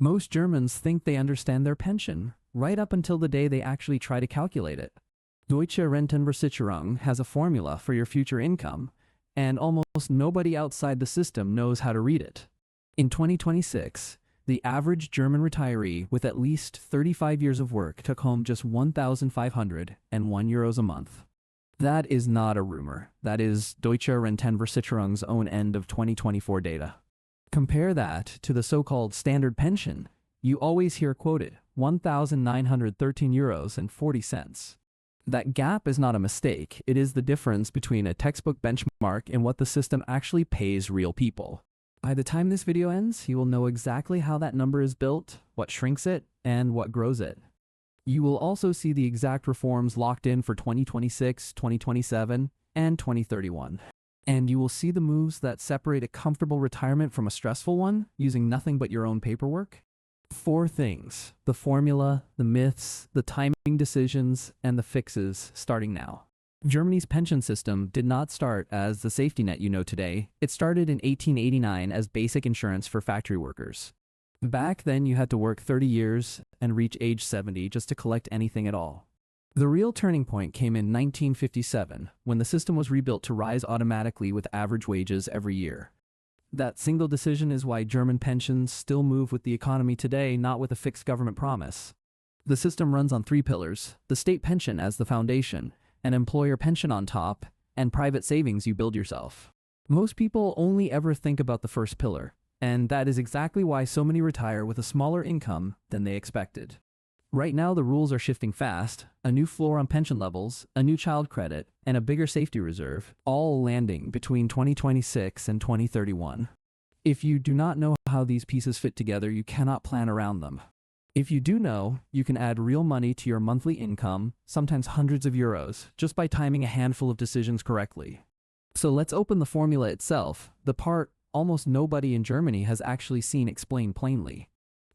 Most Germans think they understand their pension, right up until the day they actually try to calculate it. Deutsche Rentenversicherung has a formula for your future income, and almost nobody outside the system knows how to read it. In 2026, the average German retiree with at least 35 years of work took home just 1,501 euros a month. That is not a rumor. That is Deutsche Rentenversicherung's own end of 2024 data. Compare that to the so-called standard pension. You always hear quoted, 1,913 euros and 40 cents. That gap is not a mistake. It is the difference between a textbook benchmark and what the system actually pays real people. By the time this video ends, you will know exactly how that number is built, what shrinks it, and what grows it. You will also see the exact reforms locked in for 2026, 2027, and 2031. And you will see the moves that separate a comfortable retirement from a stressful one using nothing but your own paperwork. 4 things: the formula, the myths, the timing decisions, and the fixes, starting now. Germany's pension system did not start as the safety net you know today. It started in 1889 as basic insurance for factory workers. Back then, you had to work 30 years and reach age 70 just to collect anything at all. The real turning point came in 1957, when the system was rebuilt to rise automatically with average wages every year. That single decision is why German pensions still move with the economy today, not with a fixed government promise. The system runs on 3 pillars: the state pension as the foundation, an employer pension on top, and private savings you build yourself. Most people only ever think about the first pillar, and that is exactly why so many retire with a smaller income than they expected. Right now, the rules are shifting fast: a new floor on pension levels, a new child credit, and a bigger safety reserve, all landing between 2026 and 2031. If you do not know how these pieces fit together, you cannot plan around them. If you do know, you can add real money to your monthly income, sometimes hundreds of euros, just by timing a handful of decisions correctly. So let's open the formula itself, the part almost nobody in Germany has actually seen explained plainly.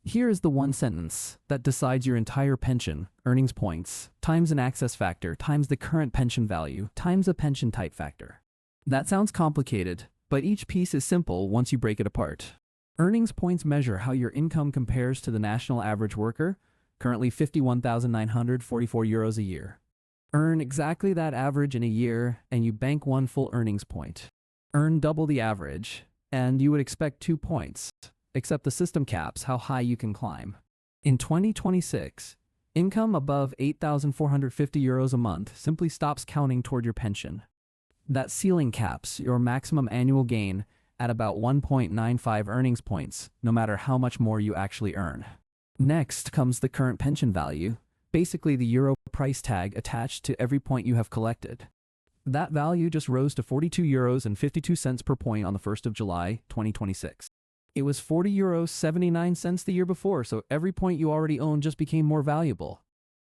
Here is the one sentence that decides your entire pension: earnings points, times an access factor, times the current pension value, times a pension type factor. That sounds complicated, but each piece is simple once you break it apart. Earnings points measure how your income compares to the national average worker, currently 51,944 euros a year. Earn exactly that average in a year, and you bank 1 full earnings point. Earn double the average, and you would expect 2 points. Except the system caps how high you can climb. In 2026, income above 8,450 euros a month simply stops counting toward your pension. That ceiling caps your maximum annual gain at about 1.95 earnings points, no matter how much more you actually earn. Next comes the current pension value, basically the euro price tag attached to every point you have collected. That value just rose to 42 euros and 52 cents per point on the 1st of July, 2026. It was 40 euros 79 cents the year before, so every point you already owned just became more valuable.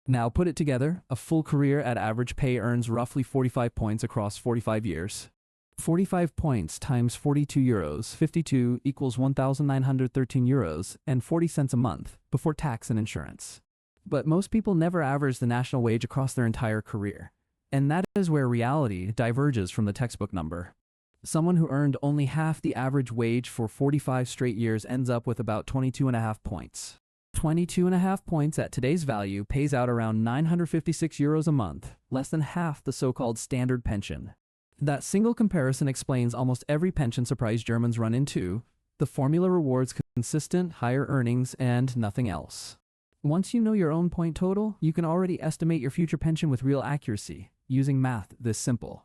Now put it together, a full career at average pay earns roughly 45 points across 45 years. 45 points times 42 euros 52 equals 1,913 euros and 40 cents a month, before tax and insurance. But most people never average the national wage across their entire career, and that is where reality diverges from the textbook number. Someone who earned only half the average wage for 45 straight years ends up with about 22.5 points. 22.5 points at today's value pays out around 956 euros a month, less than half the so-called standard pension. That single comparison explains almost every pension surprise Germans run into. The formula rewards consistent, higher earnings and nothing else. Once you know your own point total, you can already estimate your future pension with real accuracy, using math this simple.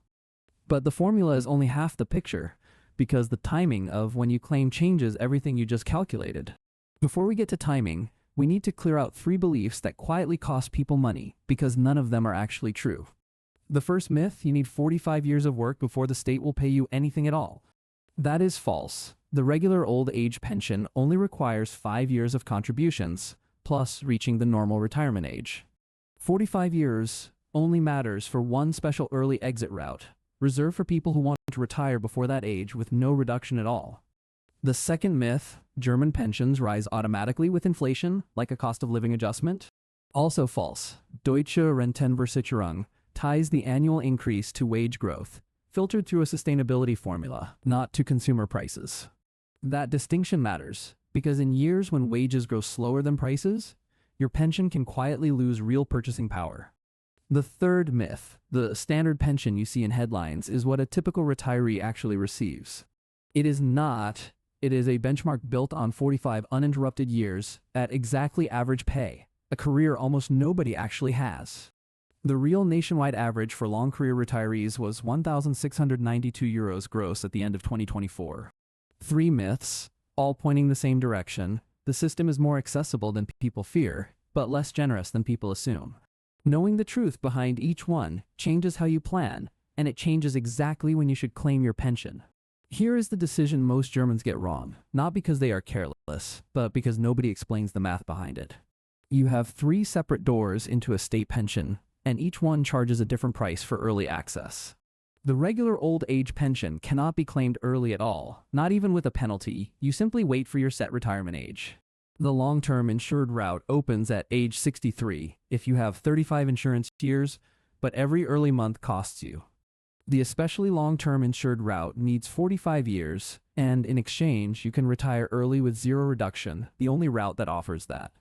But the formula is only half the picture, because the timing of when you claim changes everything you just calculated. Before we get to timing, we need to clear out 3 beliefs that quietly cost people money, because none of them are actually true. The first myth: you need 45 years of work before the state will pay you anything at all. That is false. The regular old age pension only requires 5 years of contributions, plus reaching the normal retirement age. 45 years only matters for one special early exit route, reserved for people who want to retire before that age with no reduction at all. The second myth: German pensions rise automatically with inflation, like a cost of living adjustment. Also false. Deutsche Rentenversicherung ties the annual increase to wage growth, filtered through a sustainability formula, not to consumer prices. That distinction matters, Because in years when wages grow slower than prices, your pension can quietly lose real purchasing power. The third myth, the standard pension you see in headlines, is what a typical retiree actually receives. It is not. It is a benchmark built on 45 uninterrupted years at exactly average pay, a career almost nobody actually has. The real nationwide average for long career retirees was €1,692 gross at the end of 2024. Three myths, all pointing the same direction. The system is more accessible than people fear, but less generous than people assume. Knowing the truth behind each one changes how you plan, and it changes exactly when you should claim your pension. Here is the decision most Germans get wrong, not because they are careless, but because nobody explains the math behind it. You have 3 separate doors into a state pension, and each one charges a different price for early access. The regular old age pension cannot be claimed early at all, not even with a penalty. You simply wait for your set retirement age. The long-term insured route opens at age 63 if you have 35 insurance years, but every early month costs you. The especially long-term insured route needs 45 years, and in exchange, you can retire early with zero reduction, the only route that offers that.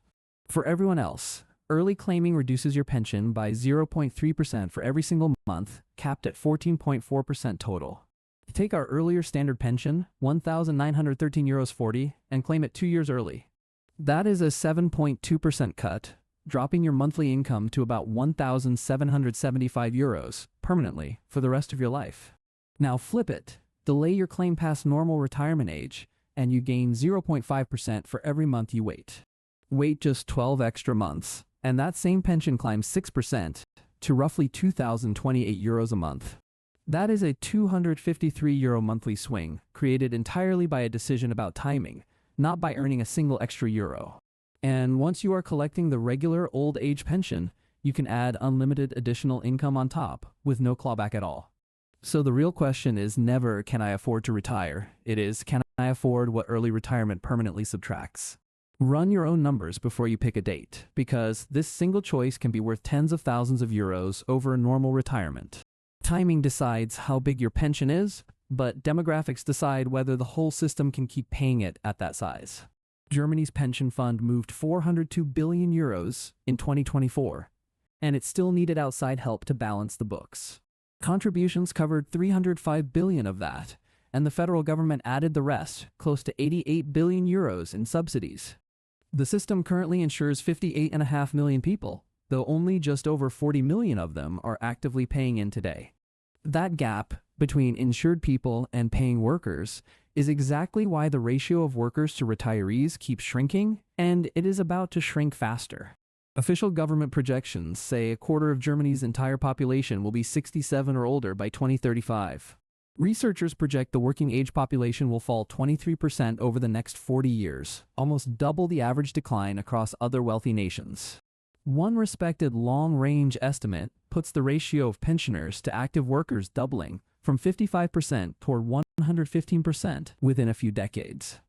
For everyone else, early claiming reduces your pension by 0.3% for every single month, capped at 14.4% total. Take our earlier standard pension, €1,913.40, and claim it 2 years early. That is a 7.2% cut, dropping your monthly income to about €1,775 permanently for the rest of your life. Now flip it. Delay your claim past normal retirement age, and you gain 0.5% for every month you wait. Wait just 12 extra months, and that same pension climbs 6% to roughly €2,028 a month. That is a €253 monthly swing, created entirely by a decision about timing, not by earning a single extra euro. And once you are collecting the regular old age pension, you can add unlimited additional income on top, with no clawback at all. So the real question is never, can I afford to retire? It is, can I afford what early retirement permanently subtracts? Run your own numbers before you pick a date, because this single choice can be worth tens of thousands of euros over a normal retirement. Timing decides how big your pension is, but demographics decide whether the whole system can keep paying it at that size. Germany's pension fund moved €402 billion in 2024, and it still needed outside help to balance the books. Contributions covered €305 billion of that, and the federal government added the rest, close to €88 billion in subsidies. The system currently insures 58.5 million people, though only just over 40 million of them are actively paying in today. That gap between insured people and paying workers is exactly why the ratio of workers to retirees keeps shrinking, and it is about to shrink faster. Official government projections say a quarter of Germany's entire population will be 67 or older by 2035. Researchers project the working age population will fall 23% over the next 40 years, almost double the average decline across other wealthy nations. One respected long-range estimate puts the ratio of pensioners to active workers doubling from 55% toward 115% within a few decades.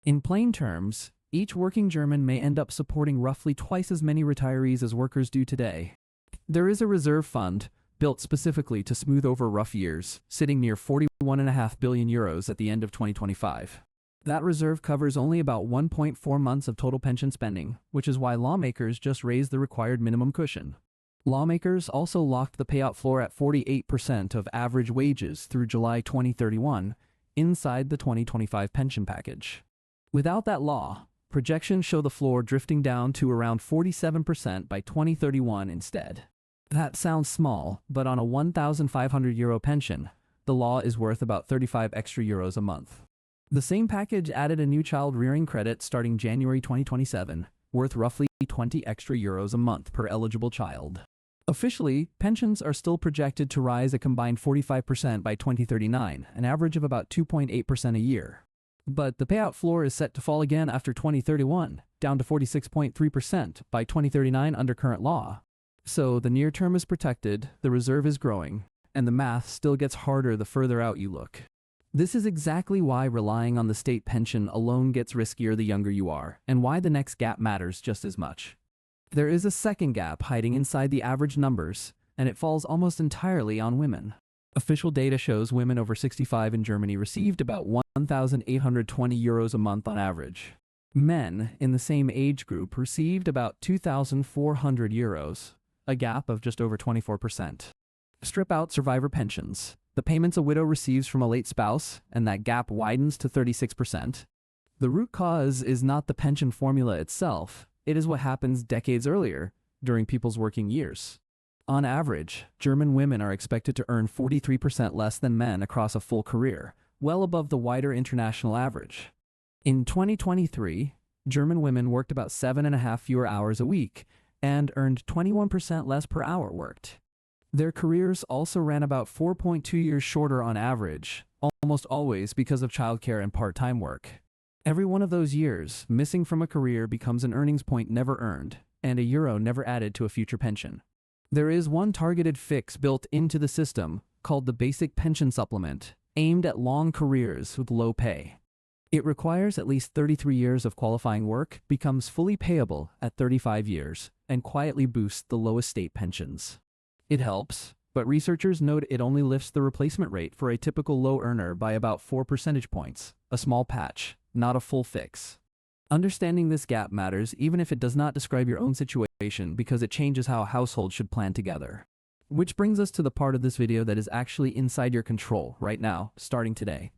In plain terms, each working German may end up supporting roughly twice as many retirees as workers do today. There is a reserve fund built specifically to smooth over rough years, sitting near €41.5 billion at the end of 2025. That reserve covers only about 1.4 months of total pension spending, which is why lawmakers just raised the required minimum cushion. Lawmakers also locked the payout floor at 48% of average wages through July 2031, inside the 2025 pension package. Without that law, projections show the floor drifting down to around 47% by 2031 instead. That sounds small, but on a €1,500 pension, the law is worth about 35 extra euros a month. The same package added a new child rearing credit starting January 2027, worth roughly 20 extra euros a month per eligible child. Officially, pensions are still projected to rise a combined 45% by 2039, an average of about 2.8% a year. But the payout floor is set to fall again after 2031, down to 46.3% by 2039 under current law. So the near term is protected, the reserve is growing, and the math still gets harder the further out you look. This is exactly why relying on the state pension alone gets riskier the younger you are, and why the next gap matters just as much. There is a second gap hiding inside the average numbers, and it falls almost entirely on women. Official data shows women over 65 in Germany received about €1,820 a month on average. Men in the same age group received about €2,400, a gap of just over 24%. Strip out survivor pensions, the payments a widow receives from a late spouse, and that gap widens to 36%. The root cause is not the pension formula itself, it is what happens decades earlier, during people's working years. On average, German women are expected to earn 43% less than men across a full career, well above the wider international average. In 2023, German women worked about 7.5 fewer hours a week and earned 21% less per hour worked. Their careers also ran about 4.2 years shorter on average, almost always because of childcare and part-time work. Every one of those years missing from a career becomes an earnings point never earned, and a euro never added to a future pension. There is one targeted fix built into the system called the Basic Pension Supplement, aimed at long careers with low pay. It requires at least 33 years of qualifying work, becomes fully payable at 35 years, and quietly boosts the lowest state pensions. It helps, but researchers note it only lifts the replacement rate for a typical low earner by about 4 percentage points, a small patch, not a full fix. Understanding this gap matters even if it does not describe your own situation because it changes how a household should plan together. Which brings us to the part of this video that is actually inside your control right now, starting today.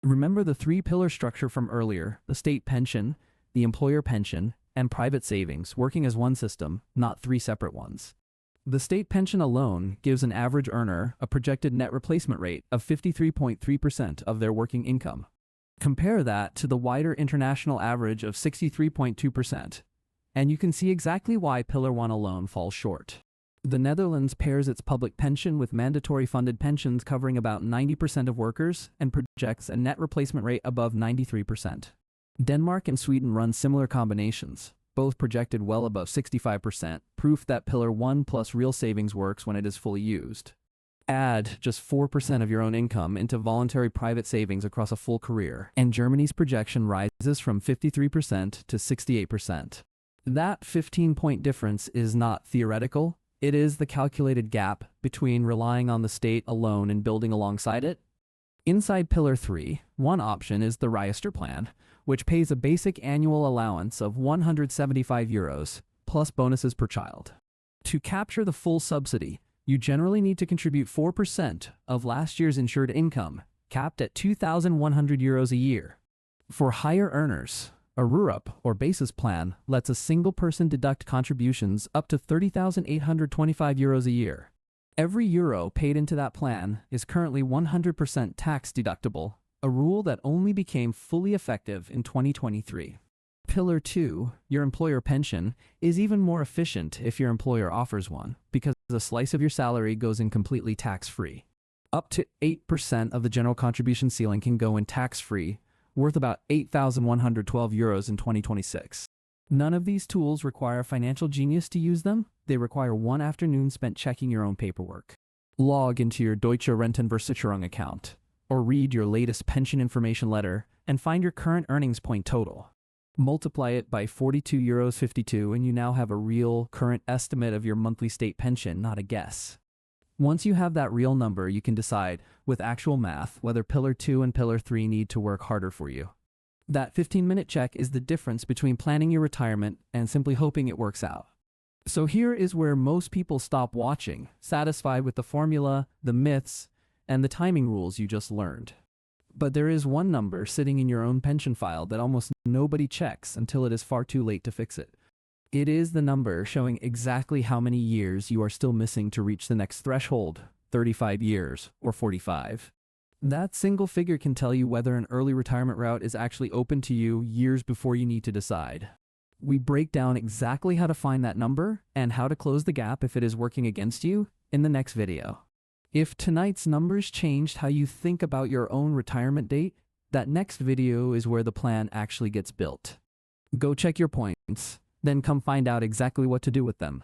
Remember the three-pillar structure from earlier, the state pension, the employer pension, and private savings working as one system, not three separate ones. The state pension alone gives an average earner a projected net replacement rate of 53.3% of their working income. Compare that to the wider international average of 63.2%, and you can see exactly why Pillar 1 alone falls short. The Netherlands pairs its public pension with mandatory funded pensions covering about 90% of workers and projects a net replacement rate above 93%. Denmark and Sweden run similar combinations, both projected well above 65%, proof that Pillar 1 plus real savings works when it is fully used. Add just 4% of your own income into voluntary private savings across a full career, and Germany's projection rises from 53% to 68%. That 15-point difference is not theoretical. It is the calculated gap between relying on the state alone and building alongside it. Inside Pillar 3, one option is the Reister plan, which pays a basic annual allowance of €175 plus bonuses per child. To capture the full subsidy, you generally need to contribute 4% of last year's insured income, capped at €2,100 a year. For higher earners, a RURP, or basis plan, lets a single person deduct contributions up to €30,825 a year. Every euro paid into that plan is currently 100% tax deductible, a rule that only became fully effective in 2023. Pillar 2, your employer pension, is even more efficient if your employer offers one, because a slice of your salary goes in completely tax-free. Up to 8% of the general contribution ceiling can go in tax-free, worth about €8,112 in 2026. None of these tools require a financial genius to use them. They require one afternoon spent checking your own paperwork. Log into your Deutsche Rentenversicherung account, or read your latest pension information letter and find your current earnings point total. Multiply it by €42.52 and you now have a real, current estimate of your monthly state pension, not a guess. Once you have that real number, you can decide, with actual math, whether Pillar 2 and Pillar 3 need to work harder for you. That 15-minute check is the difference between planning your retirement and simply hoping it works out. So here is where most people stop watching, satisfied with the formula, the myths, and the timing rules you just learned. But there is one number sitting in your own pension file that almost nobody checks until it is far too late to fix it. It is the number showing exactly how many years you are still missing to reach the next threshold, 35 years or 45. That single figure can tell you whether an early retirement route is actually open to you years before you need to decide. We break down exactly how to find that number and how to close the gap if it is working against you in the next video. If tonight's numbers changed how you think about your own retirement date, that next video is where the plan actually gets built. Go check your points, then come find out exactly what to do with them.